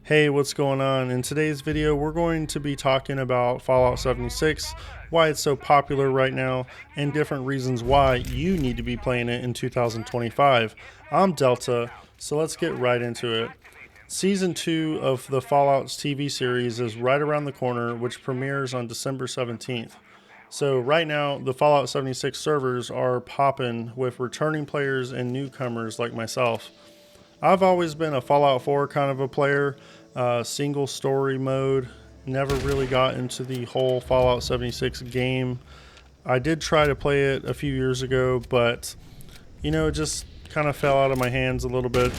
Hey, what's going on? In today's video, we're going to be talking about Fallout 76, why it's so popular right now, and different reasons why you need to be playing it in 2025. I'm Delta, so let's get right into it. Season 2 of the Fallout's TV series is right around the corner, which premieres on December 17th. So right now, the Fallout 76 servers are popping with returning players and newcomers like myself. I've always been a Fallout 4 kind of a player, single story mode. Never really got into the whole Fallout 76 game. I did try to play it a few years ago, but it just kind of fell out of my hands a little bit.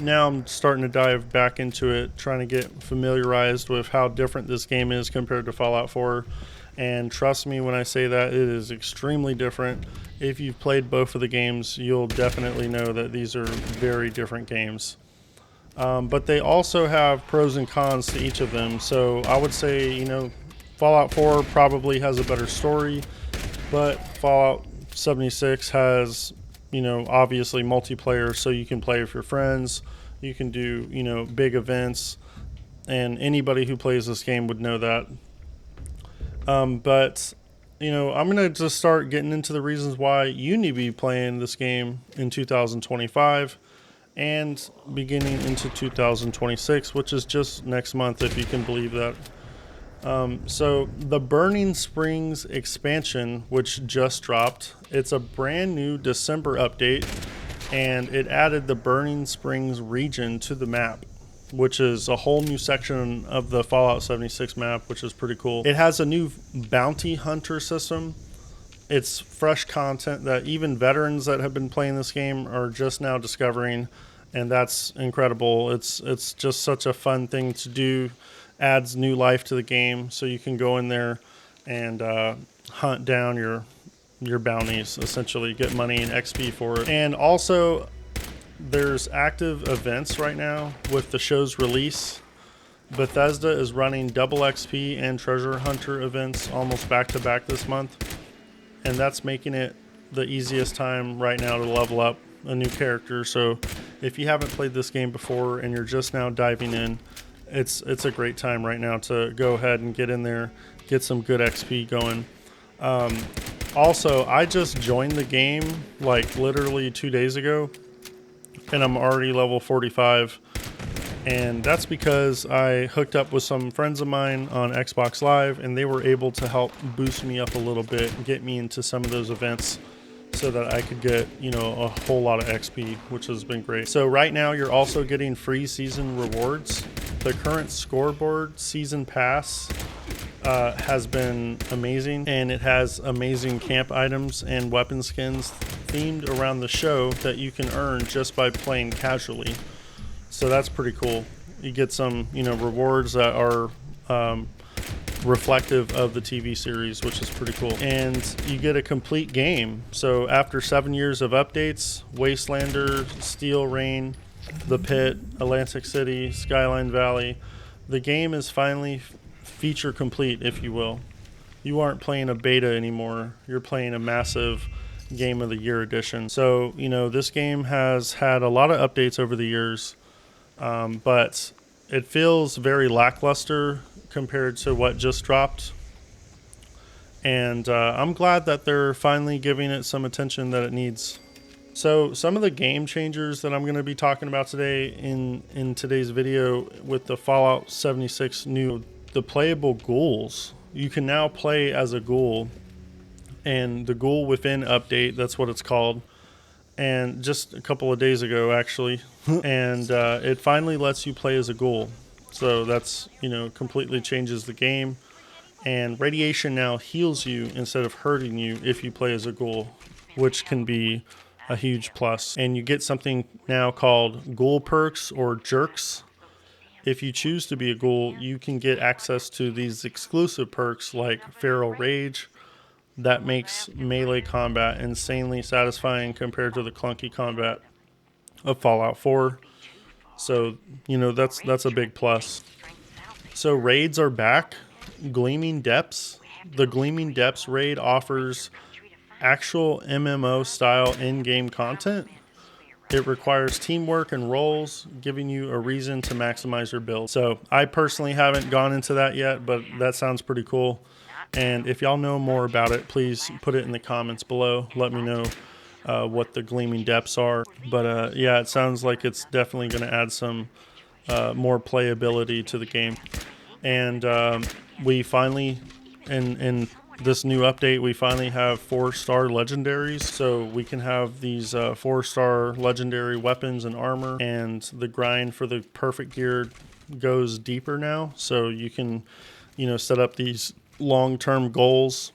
Now I'm starting to dive back into it, trying to get familiarized with how different this game is compared to Fallout 4. And trust me when I say that, it is extremely different. If you've played both of the games, you'll definitely know that these are very different games. But they also have pros and cons to each of them. So I would say, Fallout 4 probably has a better story, but Fallout 76 has, obviously multiplayer, so you can play with your friends. You can do, big events, and anybody who plays this game would know that. But I'm going to just start getting into the reasons why you need to be playing this game in 2025 and beginning into 2026, which is just next month, if you can believe that. So the Burning Springs expansion, which just dropped, it's a brand new December update, and it added the Burning Springs region to the map, which is a whole new section of the Fallout 76 map, which is pretty cool. It has a new bounty hunter system. It's fresh content that even veterans that have been playing this game are just now discovering, and that's incredible. It's just such a fun thing to do. Adds new life to the game, so you can go in there and hunt down your bounties, essentially get money and XP for it. And also, there's active events right now with the show's release. Bethesda is running double XP and treasure hunter events almost back to back this month, and that's making it the easiest time right now to level up a new character. So if you haven't played this game before and you're just now diving in, it's a great time right now to go ahead and get in there, get some good XP going. Also, I just joined the game like literally 2 days ago, and I'm already level 45, and that's because I hooked up with some friends of mine on Xbox Live, and they were able to help boost me up a little bit and get me into some of those events so that I could get a whole lot of XP, which has been great. So right now you're also getting free season rewards. The current scoreboard season pass has been amazing, and it has amazing camp items and weapon skins themed around the show that you can earn just by playing casually. So that's pretty cool. You get some rewards that are reflective of the TV series, which is pretty cool. And you get a complete game. So after 7 years of updates, Wastelander, Steel Rain, The Pit, Atlantic City, Skyline Valley, the game is finally feature complete, if you will. You aren't playing a beta anymore. You're playing a massive Game of the Year edition. So, this game has had a lot of updates over the years, but it feels very lackluster compared to what just dropped. And I'm glad that they're finally giving it some attention that it needs. So some of the game changers that I'm going to be talking about today in today's video with the Fallout 76 the playable ghouls. You can now play as a ghoul, and the Ghoul Within update, that's what it's called, and just a couple of days ago actually, and it finally lets you play as a ghoul. So that's, completely changes the game, and radiation now heals you instead of hurting you if you play as a ghoul, which can be a huge plus. And you get something now called ghoul perks or jerks. If you choose to be a ghoul, you can get access to these exclusive perks like Feral Rage that makes melee combat insanely satisfying compared to the clunky combat of Fallout 4. So, that's a big plus. So raids are back. Gleaming Depths. The Gleaming Depths raid offers actual MMO style in-game content It requires teamwork and roles, giving you a reason to maximize your build. So I personally haven't gone into that yet, but that sounds pretty cool. And if y'all know more about it, please put it in the comments below. Let me know what the Gleaming Depths are. But yeah, it sounds like it's definitely going to add some more playability to the game. And we finally, in this new update, we finally have 4-star legendaries. So we can have these 4-star legendary weapons and armor, and the grind for the perfect gear goes deeper now. So you can, set up these long-term goals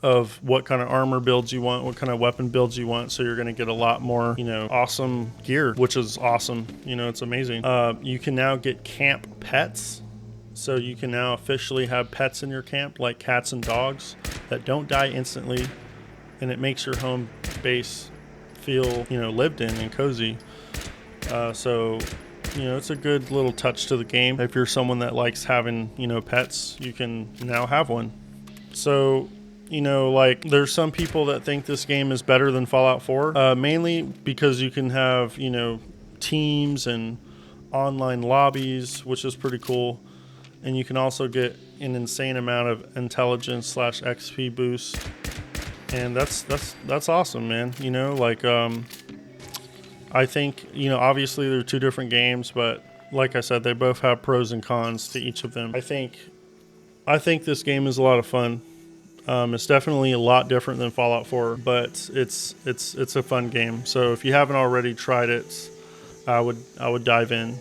of what kind of armor builds you want, what kind of weapon builds you want. So you're going to get a lot more, awesome gear, which is awesome. It's amazing. You can now get camp pets. So you can now officially have pets in your camp, like cats and dogs, that don't die instantly, and it makes your home base feel, lived in and cozy. So it's a good little touch to the game. If you're someone that likes having, pets, you can now have one. So, there's some people that think this game is better than Fallout 4, mainly because you can have, teams and online lobbies, which is pretty cool. And you can also get an insane amount of intelligence / XP boost. And that's awesome, man. I think, obviously they're two different games, but like I said, they both have pros and cons to each of them. I think this game is a lot of fun. It's definitely a lot different than Fallout 4, but it's a fun game. So if you haven't already tried it, I would dive in.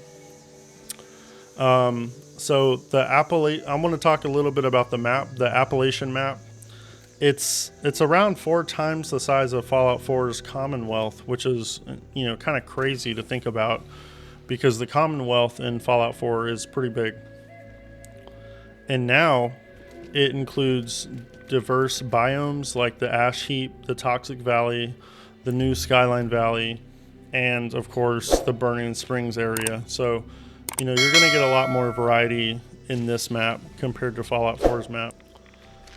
So I want to talk a little bit about the map, the Appalachian map. It's around 4 times the size of Fallout 4's Commonwealth, which is, kind of crazy to think about, because the Commonwealth in Fallout 4 is pretty big. And now it includes diverse biomes like the Ash Heap, the Toxic Valley, the New Skyline Valley, and of course the Burning Springs area. So, you're going to get a lot more variety in this map compared to Fallout 4's map.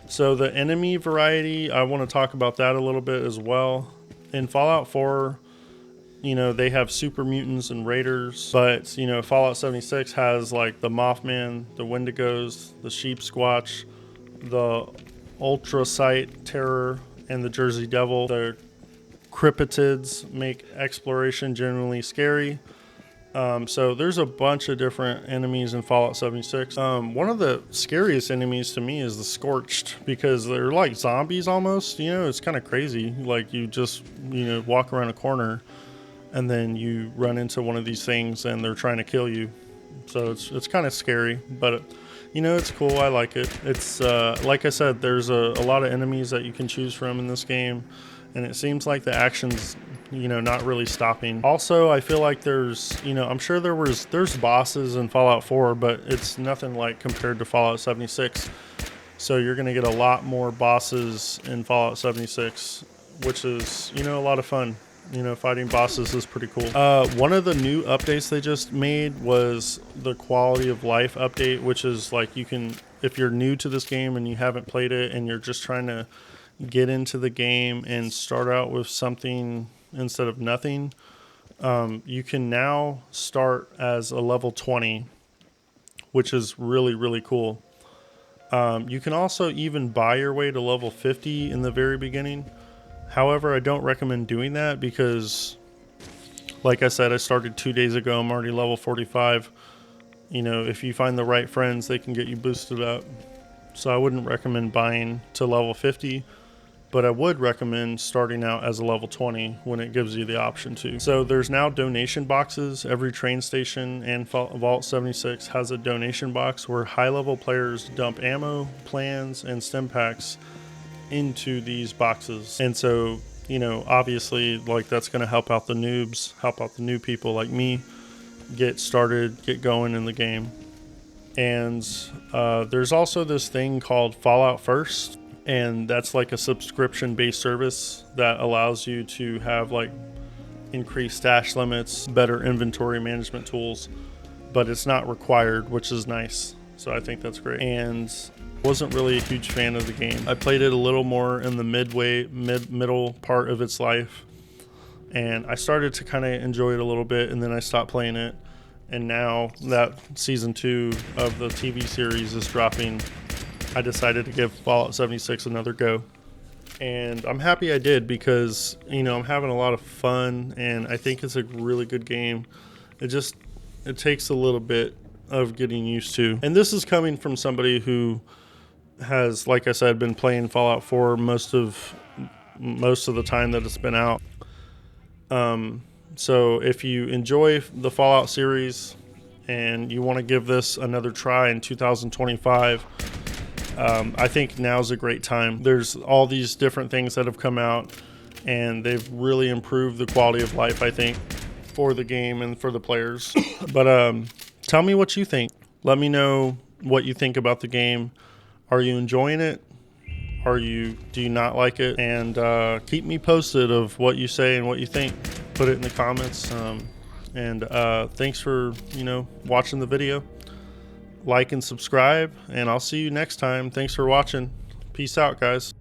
So the enemy variety, I want to talk about that a little bit as well. In Fallout 4, they have super mutants and raiders, but, Fallout 76 has like the Mothman, the Wendigos, the Sheep Squatch, the Ultrasite Terror, and the Jersey Devil. The Cryptids make exploration generally scary. So there's a bunch of different enemies in Fallout 76. One of the scariest enemies to me is the Scorched, because they're like zombies almost. It's kind of crazy. Like you just, walk around a corner and then you run into one of these things and they're trying to kill you. So it's kind of scary, but it's cool. I like it. It's like I said, there's a lot of enemies that you can choose from in this game, and it seems like the action's not really stopping. Also, I feel like there's, I'm sure there's bosses in Fallout 4, but it's nothing like compared to Fallout 76. So you're going to get a lot more bosses in Fallout 76, which is, a lot of fun. Fighting bosses is pretty cool. One of the new updates they just made was the quality of life update, which is like if you're new to this game and you haven't played it and you're just trying to get into the game and start out with something instead of nothing, you can now start as a level 20, which is really, really cool. You can also even buy your way to level 50 in the very beginning. However, I don't recommend doing that because, like I said, I started 2 days ago. I'm already level 45. If you find the right friends, they can get you boosted up. So I wouldn't recommend buying to level 50. But I would recommend starting out as a level 20 when it gives you the option to. So there's now donation boxes. Every train station and Vault 76 has a donation box where high-level players dump ammo, plans, and stim packs into these boxes. And so, obviously, like, that's going to help out the noobs, help out the new people like me get started, get going in the game. And there's also this thing called Fallout First. And that's like a subscription-based service that allows you to have like increased stash limits, better inventory management tools, but it's not required, which is nice. So I think that's great. And wasn't really a huge fan of the game. I played it a little more in the middle part of its life. and I started to kind of enjoy it a little bit, and then I stopped playing it. And now that season 2 of the TV series is dropping, I decided to give Fallout 76 another go. And I'm happy I did, because, you know, I'm having a lot of fun, and I think it's a really good game. It takes a little bit of getting used to. And this is coming from somebody who has, like I said, been playing Fallout 4 most of the time that it's been out. So if you enjoy the Fallout series and you want to give this another try in 2025, I think now's a great time. There's all these different things that have come out, and they've really improved the quality of life, I think, for the game and for the players. But tell me what you think. Let me know what you think about the game. Are you enjoying it? Do you not like it? And keep me posted of what you say and what you think. Put it in the comments. And thanks for, watching the video. Like and subscribe, and I'll see you next time. Thanks for watching. Peace out, guys.